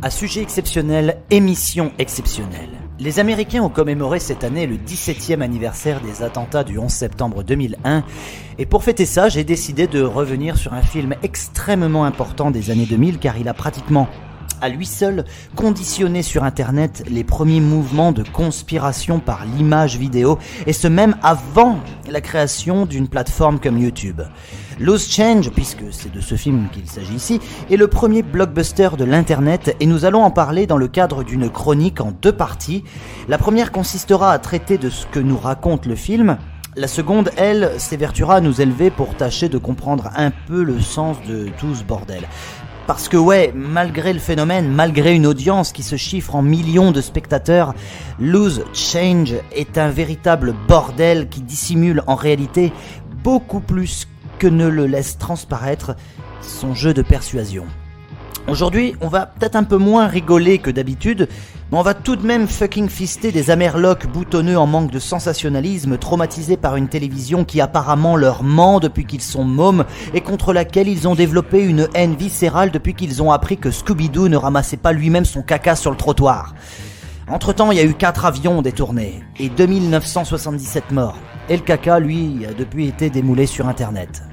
À sujet exceptionnel, émission exceptionnelle. Les Américains ont commémoré cette année le 17e anniversaire des attentats du 11 septembre 2001 et pour fêter ça, j'ai décidé de revenir sur un film extrêmement important des années 2000 car il a pratiquement à lui seul conditionné sur internet les premiers mouvements de conspiration par l'image vidéo et ce même avant la création d'une plateforme comme YouTube. Loose Change, puisque c'est de ce film qu'il s'agit ici, est le premier blockbuster de l'internet et nous allons en parler dans le cadre d'une chronique en 2 parties. La première consistera à traiter de ce que nous raconte le film. La seconde, elle, s'évertuera à nous élever pour tâcher de comprendre un peu le sens de tout ce bordel. Parce que ouais, malgré le phénomène, malgré une audience qui se chiffre en millions de spectateurs, Loose Change est un véritable bordel qui dissimule en réalité beaucoup plus que ne le laisse transparaître son jeu de persuasion. Aujourd'hui, on va peut-être un peu moins rigoler que d'habitude, mais on va tout de même fucking fister des amerlocs boutonneux en manque de sensationnalisme, traumatisés par une télévision qui apparemment leur ment depuis qu'ils sont mômes et contre laquelle ils ont développé une haine viscérale depuis qu'ils ont appris que Scooby-Doo ne ramassait pas lui-même son caca sur le trottoir. Entre-temps, il y a eu 4 avions détournés et 2977 morts. Et le caca, lui, a depuis été démoulé sur Internet.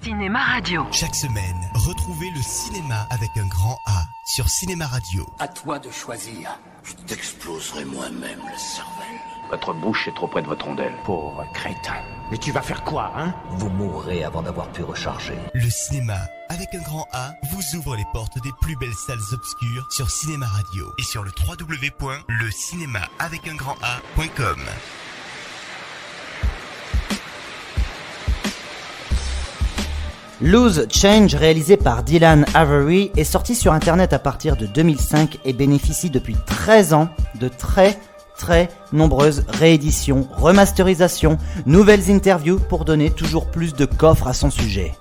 Cinéma Radio. Chaque semaine, retrouvez le cinéma avec un grand A sur Cinéma Radio. À toi de choisir. Je t'exploserai moi-même le cervelle. Votre bouche est trop près de votre rondelle. Pauvre crétin. Mais tu vas faire quoi, hein? Vous mourrez avant d'avoir pu recharger. Le cinéma avec un grand A vous ouvre les portes des plus belles salles obscures sur Cinéma Radio et sur le www.lecinémaavecungranda.com. Loose Change, réalisé par Dylan Avery, est sorti sur internet à partir de 2005 et bénéficie depuis 13 ans de très nombreuses rééditions, remasterisations, nouvelles interviews pour donner toujours plus de coffre à son sujet.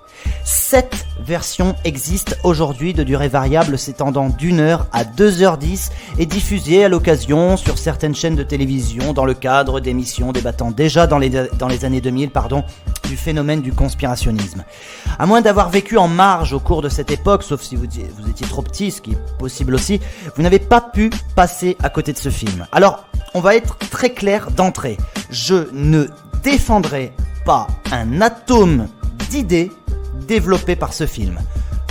7 versions existent aujourd'hui de durée variable s'étendant d'1 heure à 2h10 et diffusées à l'occasion sur certaines chaînes de télévision dans le cadre d'émissions débattant déjà dans les années 2000 du phénomène du conspirationnisme. À moins d'avoir vécu en marge au cours de cette époque, sauf si vous étiez trop petit, ce qui est possible aussi, vous n'avez pas pu passer à côté de ce film. Alors, on va être très clair d'entrée. Je ne défendrai pas un atome d'idées développé par ce film.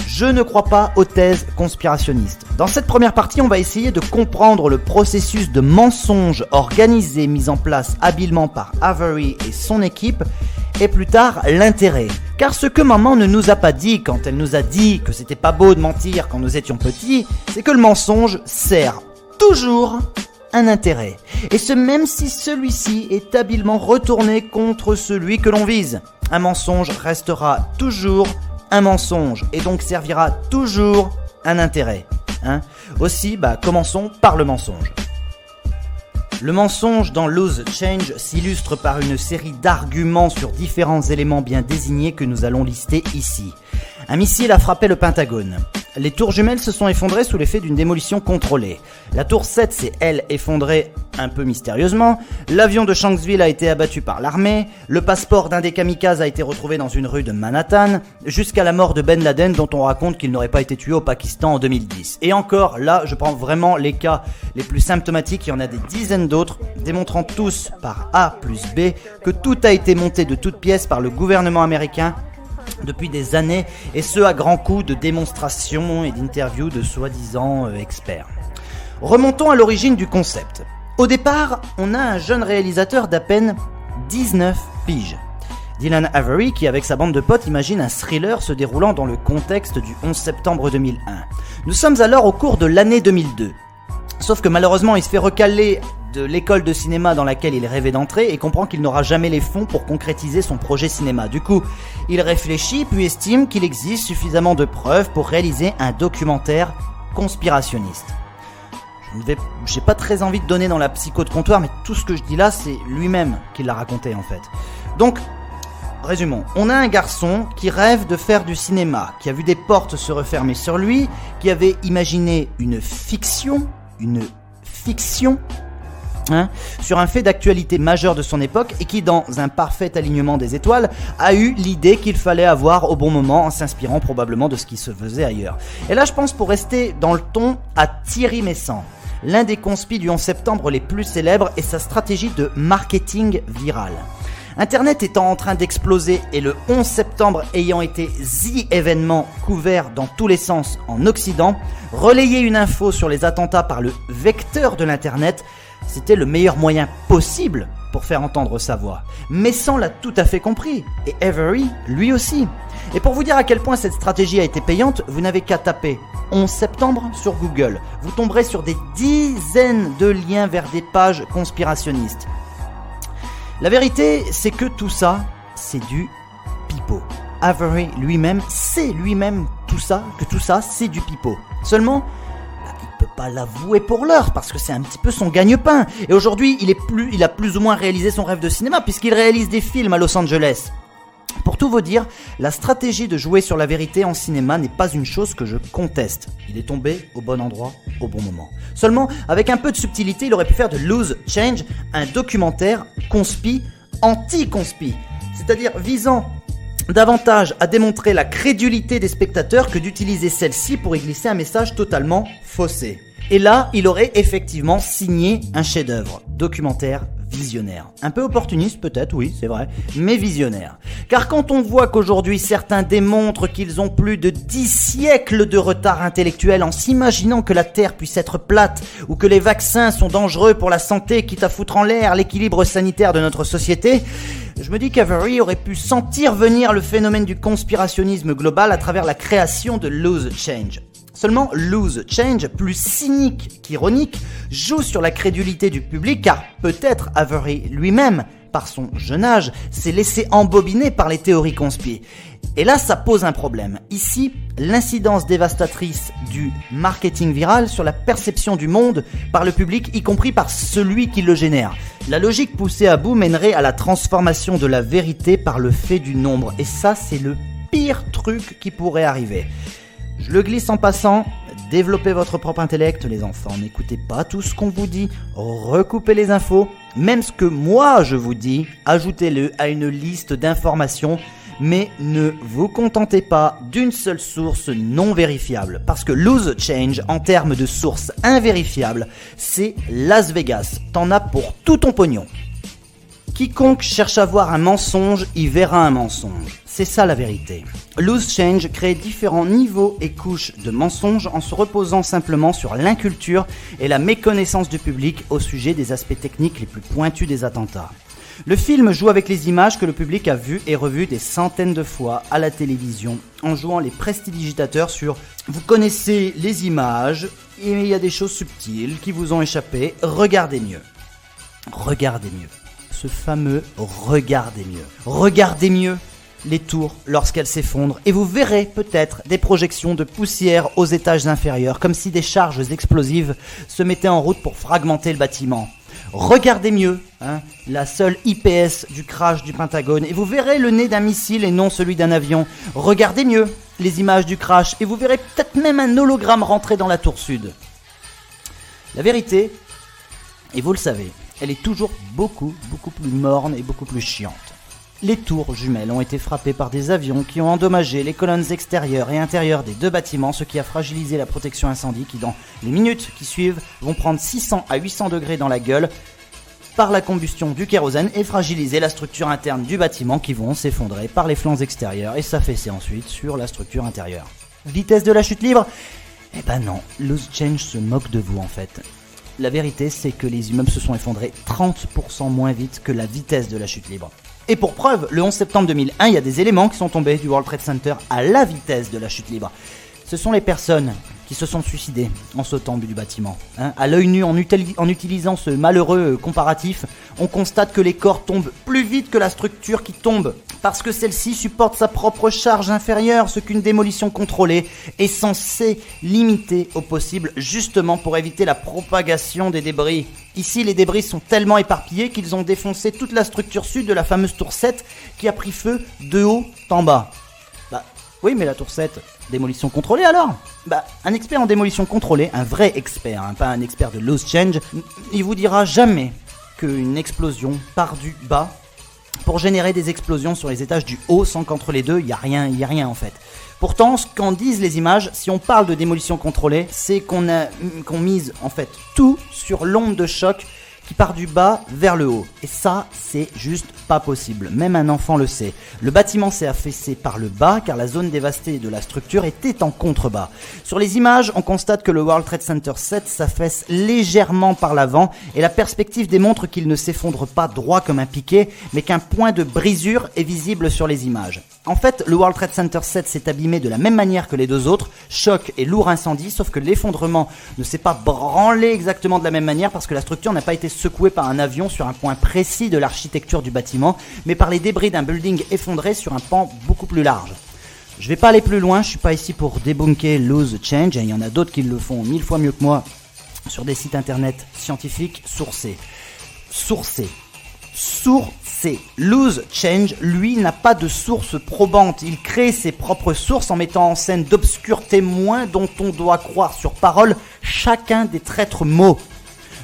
Je ne crois pas aux thèses conspirationnistes. Dans cette première partie, on va essayer de comprendre le processus de mensonge organisé mis en place habilement par Avery et son équipe, et plus tard l'intérêt. Car ce que maman ne nous a pas dit quand elle nous a dit que c'était pas beau de mentir quand nous étions petits, c'est que le mensonge sert toujours un intérêt. Et ce même si celui-ci est habilement retourné contre celui que l'on vise. Un mensonge restera toujours un mensonge et donc servira toujours un intérêt. Aussi, commençons par le mensonge. Le mensonge dans Loose Change s'illustre par une série d'arguments sur différents éléments bien désignés que nous allons lister ici. Un missile a frappé le Pentagone. Les tours jumelles se sont effondrées sous l'effet d'une démolition contrôlée. La tour 7 s'est, elle, effondrée un peu mystérieusement. L'avion de Shanksville a été abattu par l'armée. Le passeport d'un des kamikazes a été retrouvé dans une rue de Manhattan. Jusqu'à la mort de Ben Laden, dont on raconte qu'il n'aurait pas été tué au Pakistan en 2010. Et encore, là, je prends vraiment les cas les plus symptomatiques. Il y en a des dizaines d'autres, démontrant tous, par A plus B, que tout a été monté de toutes pièces par le gouvernement américain depuis des années, et ce à grands coups de démonstrations et d'interviews de soi-disant experts. Remontons à l'origine du concept. Au départ, on a un jeune réalisateur d'à peine 19 piges. Dylan Avery, qui avec sa bande de potes imagine un thriller se déroulant dans le contexte du 11 septembre 2001. Nous sommes alors au cours de l'année 2002. Sauf que malheureusement, il se fait recaler de l'école de cinéma dans laquelle il rêvait d'entrer et comprend qu'il n'aura jamais les fonds pour concrétiser son projet cinéma. Du coup, il réfléchit puis estime qu'il existe suffisamment de preuves pour réaliser un documentaire conspirationniste. J'ai pas très envie de donner dans la psycho de comptoir, mais tout ce que je dis là, c'est lui-même qui l'a raconté en fait. Donc, résumons. On a un garçon qui rêve de faire du cinéma, qui a vu des portes se refermer sur lui, qui avait imaginé une fiction sur un fait d'actualité majeur de son époque et qui, dans un parfait alignement des étoiles, a eu l'idée qu'il fallait avoir au bon moment en s'inspirant probablement de ce qui se faisait ailleurs. Et là, je pense, pour rester dans le ton, à Thierry Messant, l'un des conspis du 11 septembre les plus célèbres, et sa stratégie de marketing viral. Internet étant en train d'exploser et le 11 septembre ayant été the événement couvert dans tous les sens en Occident, relayer une info sur les attentats par le vecteur de l'Internet, c'était le meilleur moyen possible pour faire entendre sa voix. Messant l'a tout à fait compris, et Avery lui aussi. Et pour vous dire à quel point cette stratégie a été payante, vous n'avez qu'à taper 11 septembre sur Google. Vous tomberez sur des dizaines de liens vers des pages conspirationnistes. La vérité, c'est que tout ça, c'est du pipeau. Avery lui-même sait tout ça, c'est du pipeau. Seulement, il peut pas l'avouer pour l'heure, parce que c'est un petit peu son gagne-pain. Et aujourd'hui, il a plus ou moins réalisé son rêve de cinéma, puisqu'il réalise des films à Los Angeles. Pour tout vous dire, la stratégie de jouer sur la vérité en cinéma n'est pas une chose que je conteste. Il est tombé au bon endroit, au bon moment. Seulement, avec un peu de subtilité, il aurait pu faire de Loose Change un documentaire conspi, anti-conspi. C'est-à-dire visant davantage à démontrer la crédulité des spectateurs que d'utiliser celle-ci pour y glisser un message totalement faussé. Et là, il aurait effectivement signé un chef-d'œuvre, documentaire visionnaire. Un peu opportuniste peut-être, oui, c'est vrai, mais visionnaire. Car quand on voit qu'aujourd'hui certains démontrent qu'ils ont plus de 10 siècles de retard intellectuel en s'imaginant que la Terre puisse être plate ou que les vaccins sont dangereux pour la santé, quitte à foutre en l'air l'équilibre sanitaire de notre société, je me dis qu'Avery aurait pu sentir venir le phénomène du conspirationnisme global à travers la création de Loose Change. Seulement, Loose Change, plus cynique qu'ironique, joue sur la crédulité du public car peut-être Avery lui-même, par son jeune âge, s'est laissé embobiner par les théories conspi. Et là, ça pose un problème. Ici, l'incidence dévastatrice du marketing viral sur la perception du monde par le public, y compris par celui qui le génère. La logique poussée à bout mènerait à la transformation de la vérité par le fait du nombre. Et ça, c'est le pire truc qui pourrait arriver. Je le glisse en passant, développez votre propre intellect les enfants, n'écoutez pas tout ce qu'on vous dit, recoupez les infos, même ce que moi je vous dis, ajoutez-le à une liste d'informations, mais ne vous contentez pas d'une seule source non vérifiable, parce que Loose Change, en termes de source invérifiable, c'est Las Vegas, t'en as pour tout ton pognon. Quiconque cherche à voir un mensonge, y verra un mensonge. C'est ça la vérité. Loose Change crée différents niveaux et couches de mensonges en se reposant simplement sur l'inculture et la méconnaissance du public au sujet des aspects techniques les plus pointus des attentats. Le film joue avec les images que le public a vues et revues des centaines de fois à la télévision en jouant les prestidigitateurs sur « Vous connaissez les images et il y a des choses subtiles qui vous ont échappé, regardez mieux. » Regardez mieux. Ce fameux « regardez mieux ». Regardez mieux les tours lorsqu'elles s'effondrent et vous verrez peut-être des projections de poussière aux étages inférieurs comme si des charges explosives se mettaient en route pour fragmenter le bâtiment. Regardez mieux la seule IPS du crash du Pentagone et vous verrez le nez d'un missile et non celui d'un avion. Regardez mieux les images du crash et vous verrez peut-être même un hologramme rentrer dans la tour sud. La vérité, et vous le savez, elle est toujours beaucoup plus morne et beaucoup plus chiante. Les tours jumelles ont été frappées par des avions qui ont endommagé les colonnes extérieures et intérieures des deux bâtiments, ce qui a fragilisé la protection incendie qui, dans les minutes qui suivent, vont prendre 600 à 800 degrés dans la gueule par la combustion du kérosène et fragiliser la structure interne du bâtiment qui vont s'effondrer par les flancs extérieurs et s'affaisser ensuite sur la structure intérieure. Vitesse de la chute libre ? Eh ben non, Loose Change se moque de vous en fait. La vérité, c'est que les immeubles se sont effondrés 30% moins vite que la vitesse de la chute libre. Et pour preuve, le 11 septembre 2001, il y a des éléments qui sont tombés du World Trade Center à la vitesse de la chute libre. Ce sont les personnes qui se sont suicidées en sautant du bâtiment. À l'œil nu, en utilisant ce malheureux comparatif, on constate que les corps tombent plus vite que la structure qui tombe, parce que celle-ci supporte sa propre charge inférieure, ce qu'une démolition contrôlée est censée limiter au possible, justement pour éviter la propagation des débris. Ici, les débris sont tellement éparpillés qu'ils ont défoncé toute la structure sud de la fameuse tour 7 qui a pris feu de haut en bas. Oui, mais la tour 7, démolition contrôlée alors ? Un expert en démolition contrôlée, un vrai expert, pas un expert de loose change, il vous dira jamais qu'une explosion part du bas pour générer des explosions sur les étages du haut sans qu'entre les deux, il y a rien en fait. Pourtant, ce qu'en disent les images, si on parle de démolition contrôlée, c'est qu'on mise en fait tout sur l'onde de choc qui part du bas vers le haut. Et ça, c'est juste pas possible. Même un enfant le sait. Le bâtiment s'est affaissé par le bas car la zone dévastée de la structure était en contrebas. Sur les images, on constate que le World Trade Center 7 s'affaisse légèrement par l'avant et la perspective démontre qu'il ne s'effondre pas droit comme un piquet, mais qu'un point de brisure est visible sur les images. En fait, le World Trade Center 7 s'est abîmé de la même manière que les deux autres, choc et lourd incendie, sauf que l'effondrement ne s'est pas branlé exactement de la même manière parce que la structure n'a pas été secouée par un avion sur un point précis de l'architecture du bâtiment, mais par les débris d'un building effondré sur un pan beaucoup plus large. Je vais pas aller plus loin, je suis pas ici pour débunker loose change, et il y en a d'autres qui le font 1000 fois mieux que moi sur des sites internet scientifiques sourcés. Loose change, lui, n'a pas de source probante. Il crée ses propres sources en mettant en scène d'obscurs témoins dont on doit croire sur parole chacun des traîtres mots.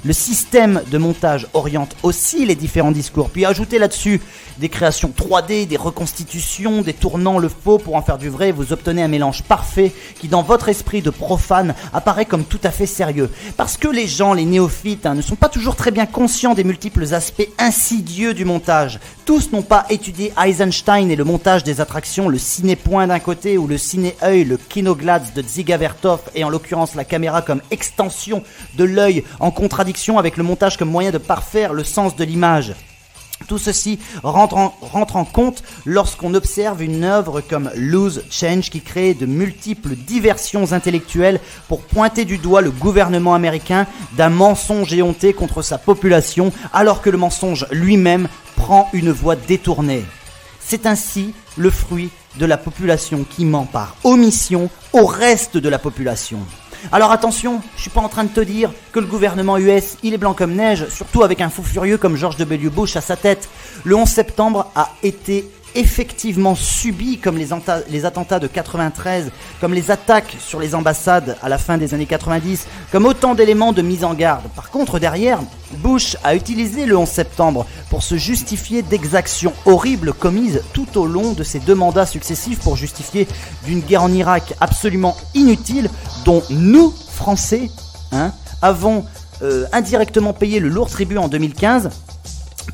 Le système de montage oriente aussi les différents discours, puis ajoutez là-dessus des créations 3D, des reconstitutions, des tournants le faux pour en faire du vrai, vous obtenez un mélange parfait qui dans votre esprit de profane apparaît comme tout à fait sérieux. Parce que les gens, les néophytes, ne sont pas toujours très bien conscients des multiples aspects insidieux du montage. Tous n'ont pas étudié Eisenstein et le montage des attractions, le ciné-point d'un côté ou le ciné-œil, le kinoglatz de Dziga Vertov et en l'occurrence la caméra comme extension de l'œil en contradiction avec le montage comme moyen de parfaire le sens de l'image. Tout ceci rentre en compte lorsqu'on observe une œuvre comme Loose Change qui crée de multiples diversions intellectuelles pour pointer du doigt le gouvernement américain d'un mensonge éhonté contre sa population alors que le mensonge lui-même prend une voie détournée. C'est ainsi le fruit de la population qui ment par omission au reste de la population. Alors attention, je suis pas en train de te dire que le gouvernement US, il est blanc comme neige, surtout avec un fou furieux comme George W. Bush à sa tête. Le 11 septembre a été effectivement subi comme les attentats de 93, comme les attaques sur les ambassades à la fin des années 90, comme autant d'éléments de mise en garde. Par contre, derrière, Bush a utilisé le 11 septembre pour se justifier d'exactions horribles commises tout au long de ses 2 mandats successifs pour justifier d'une guerre en Irak absolument inutile dont nous, Français, avons indirectement payé le lourd tribut en 2015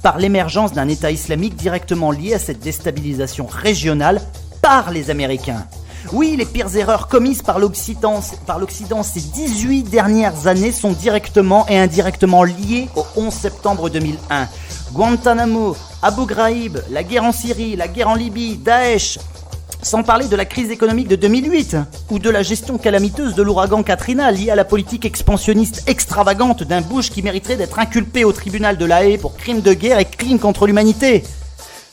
par l'émergence d'un État islamique directement lié à cette déstabilisation régionale par les Américains. Oui, les pires erreurs commises par l'Occident ces 18 dernières années sont directement et indirectement liées au 11 septembre 2001. Guantanamo, Abu Ghraib, la guerre en Syrie, la guerre en Libye, Daesh, sans parler de la crise économique de 2008 ou de la gestion calamiteuse de l'ouragan Katrina liée à la politique expansionniste extravagante d'un Bush qui mériterait d'être inculpé au tribunal de La Haye pour crimes de guerre et crimes contre l'humanité.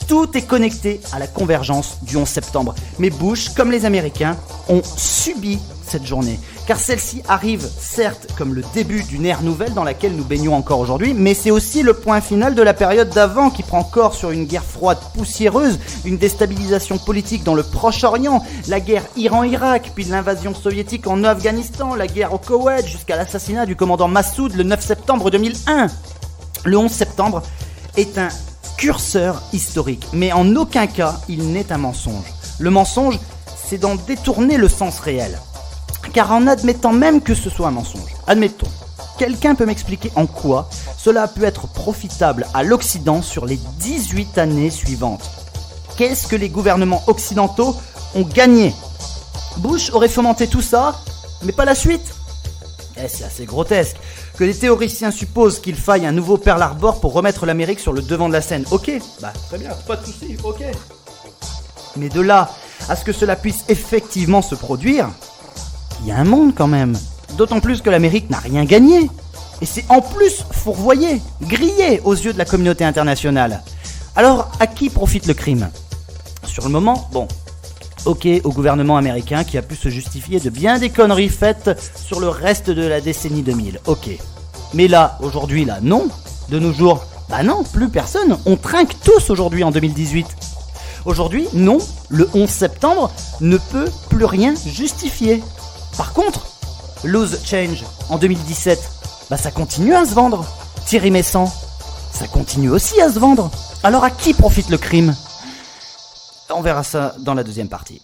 Tout est connecté à la convergence du 11 septembre. Mais Bush, comme les Américains, ont subi cette journée. Car celle-ci arrive, certes, comme le début d'une ère nouvelle dans laquelle nous baignons encore aujourd'hui, mais c'est aussi le point final de la période d'avant qui prend corps sur une guerre froide poussiéreuse, une déstabilisation politique dans le Proche-Orient, la guerre Iran-Irak, puis l'invasion soviétique en Afghanistan, la guerre au Koweït, jusqu'à l'assassinat du commandant Massoud le 9 septembre 2001. Le 11 septembre est un curseur historique, mais en aucun cas il n'est un mensonge. Le mensonge, c'est d'en détourner le sens réel. Car en admettant même que ce soit un mensonge, admettons, quelqu'un peut m'expliquer en quoi cela a pu être profitable à l'Occident sur les 18 années suivantes. Qu'est-ce que les gouvernements occidentaux ont gagné ? Bush aurait fomenté tout ça, mais pas la suite. C'est assez grotesque que les théoriciens supposent qu'il faille un nouveau Pearl Harbor pour remettre l'Amérique sur le devant de la scène. Ok, très bien, pas de soucis, ok. Mais de là à ce que cela puisse effectivement se produire, il y a un monde quand même. D'autant plus que l'Amérique n'a rien gagné. Et c'est en plus fourvoyé, grillé aux yeux de la communauté internationale. Alors, à qui profite le crime ? Sur le moment, ok, au gouvernement américain qui a pu se justifier de bien des conneries faites sur le reste de la décennie 2000. Ok. Mais là, aujourd'hui, non. De nos jours, non, plus personne. On trinque tous aujourd'hui en 2018. Aujourd'hui, non, le 11 septembre ne peut plus rien justifier. Par contre, Loose Change en 2017, ça continue à se vendre. Thierry Messant, ça continue aussi à se vendre. Alors à qui profite le crime ? On verra ça dans la deuxième partie.